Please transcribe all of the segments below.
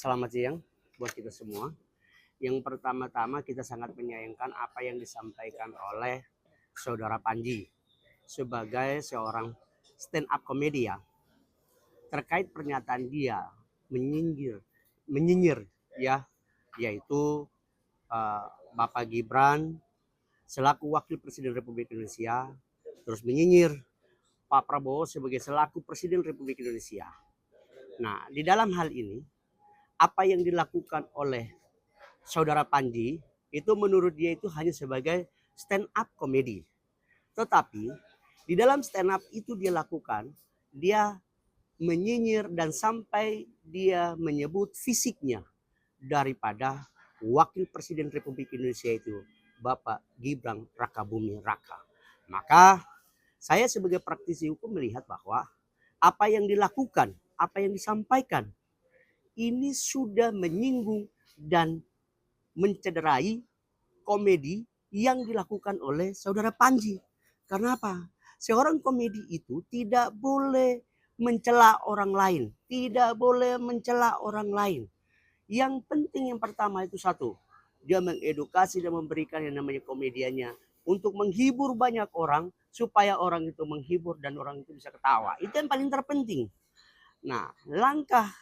Selamat siang buat kita semua. Yang pertama-tama kita sangat menyayangkan apa yang disampaikan oleh Saudara Panji sebagai seorang stand up komedian terkait pernyataan dia menyinyir ya, yaitu uh, Bapak Gibran selaku Wakil Presiden Republik Indonesia, terus menyinyir Pak Prabowo sebagai selaku Presiden Republik Indonesia. Nah, di dalam hal ini apa yang dilakukan oleh Saudara Panji itu menurut dia itu hanya sebagai stand up komedi. Tetapi di dalam stand up itu dia lakukan, dia menyinyir dan sampai dia menyebut fisiknya daripada Wakil Presiden Republik Indonesia itu Bapak Gibran Rakabuming Raka. Maka saya sebagai praktisi hukum melihat bahwa apa yang dilakukan, apa yang disampaikan ini sudah menyinggung dan mencederai komedi yang dilakukan oleh Saudara Panji. Karena apa? Seorang komedi itu tidak boleh mencela orang lain, tidak boleh mencela orang lain. Yang penting yang pertama itu satu, dia mengedukasi dan memberikan yang namanya komedianya untuk menghibur banyak orang supaya orang itu menghibur dan orang itu bisa ketawa. Itu yang paling terpenting. Nah, langkah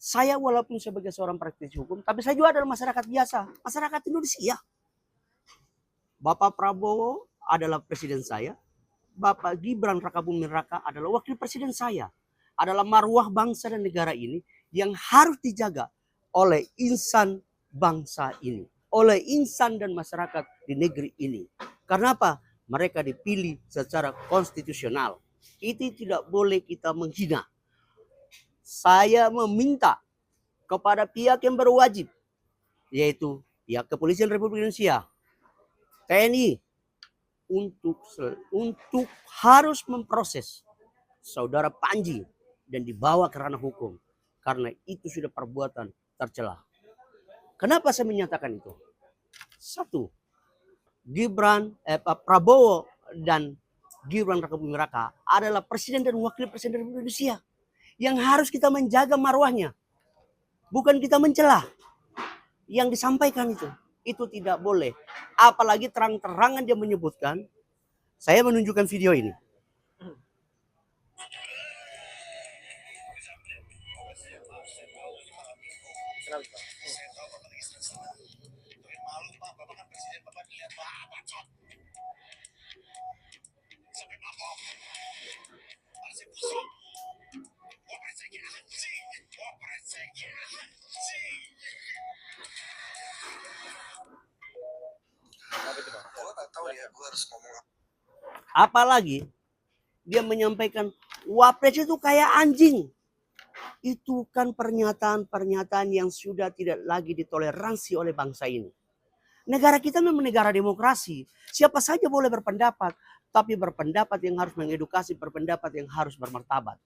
saya walaupun sebagai seorang praktisi hukum, tapi saya juga adalah masyarakat biasa, masyarakat Indonesia. Bapak Prabowo adalah presiden saya, Bapak Gibran Rakabuming Raka adalah wakil presiden saya, adalah marwah bangsa dan negara ini yang harus dijaga oleh insan bangsa ini, oleh insan dan masyarakat di negeri ini. Karena apa? Mereka dipilih secara konstitusional. Itu tidak boleh kita menghina. Saya meminta kepada pihak yang berwajib, yaitu pihak kepolisian Republik Indonesia, TNI, untuk harus memproses Saudara Panji dan dibawa ke ranah hukum. Karena itu sudah perbuatan tercela. Kenapa saya menyatakan itu? Satu, Prabowo dan Gibran Rakabuming Raka adalah presiden dan wakil presiden Republik Indonesia yang harus kita menjaga marwahnya. Bukan kita mencela. Yang disampaikan itu tidak boleh. Apalagi terang-terangan dia menyebutkan, saya menunjukkan video ini. Apalagi dia menyampaikan Wapres itu kayak anjing. Itu kan pernyataan-pernyataan yang sudah tidak lagi ditoleransi oleh bangsa ini. Negara kita memang negara demokrasi. Siapa saja boleh berpendapat, tapi berpendapat yang harus mengedukasi, berpendapat yang harus bermartabat.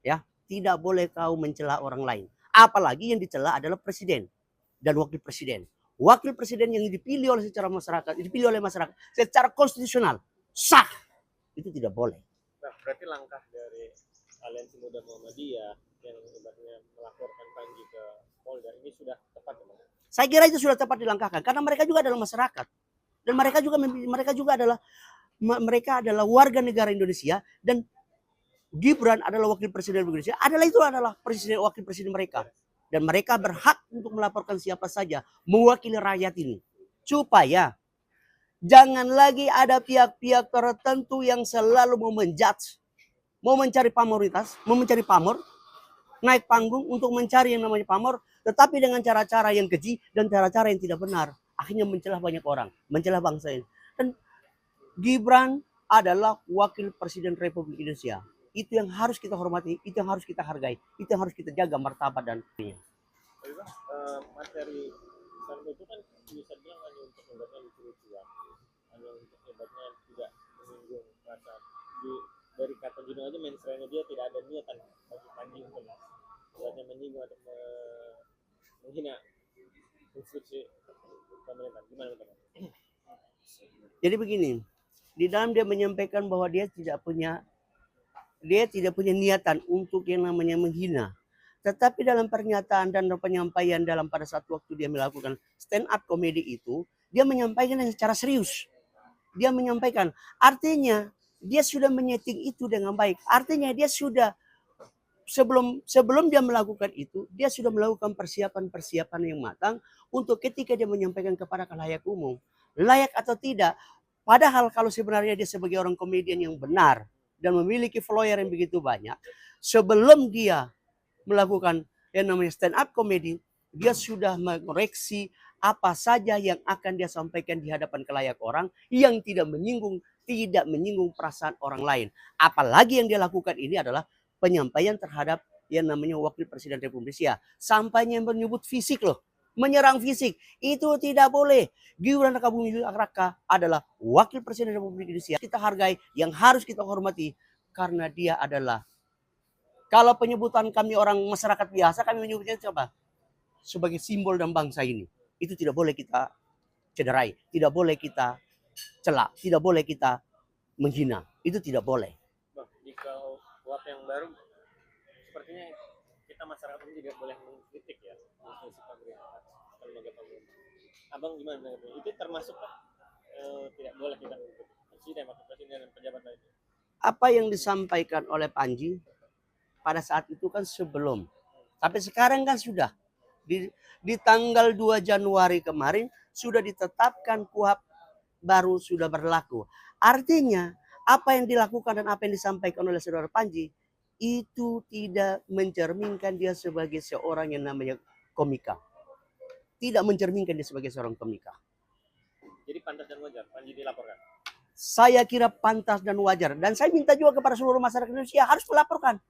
Ya, tidak boleh kau mencela orang lain. Apalagi yang dicela adalah presiden dan wakil presiden. Wakil presiden yang dipilih oleh masyarakat secara konstitusional, sah. Itu tidak boleh. Nah, berarti langkah dari Aliansi Muda Muhammadiyah yang ibaratnya melaporkan Panji ke Polda ini sudah tepat, ya? Saya kira itu sudah tepat dilangkahkan karena mereka juga adalah masyarakat dan mereka adalah warga negara Indonesia dan Gibran adalah wakil presiden Indonesia, adalah presiden wakil presiden mereka dan mereka berhak untuk melaporkan siapa saja mewakili rakyat ini supaya jangan lagi ada pihak-pihak tertentu yang selalu mau menjudge, mau mencari pamoritas, mau mencari pamor, naik panggung untuk mencari yang namanya pamor, tetapi dengan cara-cara yang keji dan cara-cara yang tidak benar, akhirnya mencela banyak orang, mencela bangsa ini. Dan Gibran adalah wakil presiden Republik Indonesia. Itu yang harus kita hormati, itu yang harus kita hargai, itu yang harus kita jaga martabat dan materi misalnya itu kan bisa bilang hanya untuk membuatnya lucu-lucuan, hanya untuk membuatnya tidak menyinggung rasa dari kata judul aja mainstreamnya dia tidak ada niatan bagi Panji untuk hanya menyinggung atau menghina institusi pemerintah. Gimana teman? Jadi begini, di dalam dia menyampaikan bahwa dia tidak punya niatan untuk yang namanya menghina. Tetapi dalam pernyataan dan penyampaian dalam pada saat waktu dia melakukan stand up comedy itu, dia menyampaikan secara serius. Dia menyampaikan, artinya dia sudah menyeting itu dengan baik. Artinya dia sudah sebelum dia melakukan itu, dia sudah melakukan persiapan-persiapan yang matang untuk ketika dia menyampaikan kepada khalayak umum, layak atau tidak. Padahal kalau sebenarnya dia sebagai orang komedian yang benar dan memiliki follower yang begitu banyak, sebelum dia melakukan yang namanya stand up comedy, dia sudah mengoreksi apa saja yang akan dia sampaikan di hadapan khalayak orang yang tidak menyinggung perasaan orang lain. Apalagi yang dia lakukan ini adalah penyampaian terhadap yang namanya Wakil Presiden Republik Indonesia. Sampainya menyebut fisik loh. Menyerang fisik. Itu tidak boleh. Gibran Rakabuming Raka adalah Wakil Presiden Republik Indonesia. Kita hargai, yang harus kita hormati. Karena dia adalah, kalau penyebutan kami orang masyarakat biasa, kami menyebutnya coba sebagai simbol dan bangsa ini. Itu tidak boleh kita cederai. Tidak boleh kita celak. Tidak boleh kita menghina. Itu tidak boleh. Bang, jika kuap yang baru sepertinya kita masyarakat ini tidak boleh mengkritik ya institusi pemerintah, lembaga pemerintah. Abang gimana? Itu termasuk tidak boleh kita mengkritik presiden, wakil presiden dan pejabat lainnya. Apa yang disampaikan oleh Panji pada saat itu kan sebelum. Tapi sekarang kan sudah di tanggal 2 Januari kemarin sudah ditetapkan KUHP baru sudah berlaku. Artinya apa yang dilakukan dan apa yang disampaikan oleh saudara Panji itu tidak mencerminkan dia sebagai seorang yang namanya komika. Tidak mencerminkan dia sebagai seorang komika. Jadi pantas dan wajar Panji dilaporkan. Saya kira pantas dan wajar. Dan saya minta juga kepada seluruh masyarakat Indonesia harus melaporkan.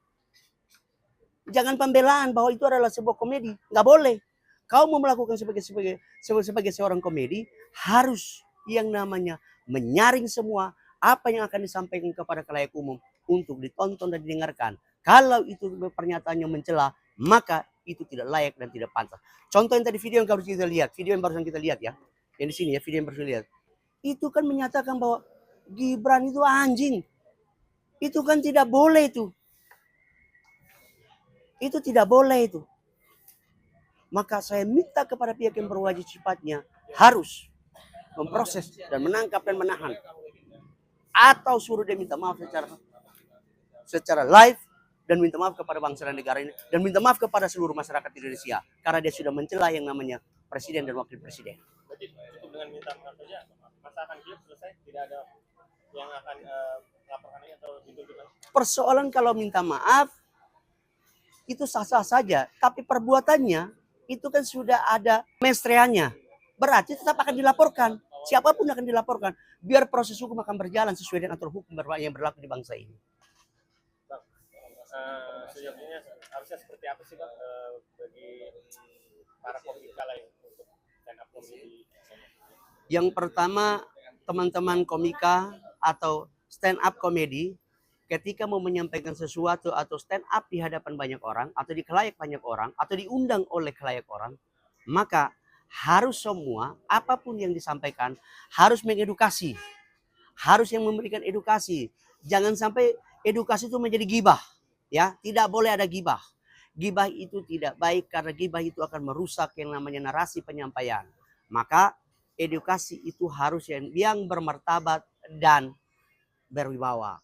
Jangan pembelaan bahwa itu adalah sebuah komedi. Nggak boleh. Kau mau melakukan sebagai seorang komedi, harus yang namanya menyaring semua apa yang akan disampaikan kepada khalayak umum untuk ditonton dan didengarkan. Kalau itu pernyataannya mencela, maka itu tidak layak dan tidak pantas. Contoh yang tadi video yang harus kita lihat, video yang barusan kita lihat ya. Yang di sini ya, video yang barusan lihat. Itu kan menyatakan bahwa Gibran itu anjing. Itu kan tidak boleh itu. Itu tidak boleh itu. Maka saya minta kepada pihak yang berwajib sifatnya harus memproses dan menangkap dan menahan. Atau suruh dia minta maaf secara live dan minta maaf kepada bangsa dan negara ini dan minta maaf kepada seluruh masyarakat Indonesia karena dia sudah mencela yang namanya presiden dan wakil presiden. Berarti cukup dengan minta maaf saja, masa akan selesai, tidak ada yang akan melaporkan ini atau dituntut. Persoalan kalau minta maaf itu sah-sah saja, tapi perbuatannya itu kan sudah ada menstreanya. Berarti tetap akan dilaporkan. Siapapun akan dilaporkan. Biar proses hukum akan berjalan sesuai dengan aturan hukum yang berlaku di bangsa ini. Bang, sejauhnya harusnya seperti apa sih Bang bagi para komika lain untuk stand up comedy? Yang pertama, teman-teman komika atau stand up comedy ketika mau menyampaikan sesuatu atau stand up di hadapan banyak orang atau di khalayak banyak orang atau diundang oleh khalayak orang, maka harus semua apapun yang disampaikan harus mengedukasi, harus yang memberikan edukasi. Jangan sampai edukasi itu menjadi gibah, ya. Tidak boleh ada gibah. Gibah itu tidak baik karena gibah itu akan merusak yang namanya narasi penyampaian. Maka edukasi itu harus yang bermartabat dan berwibawa.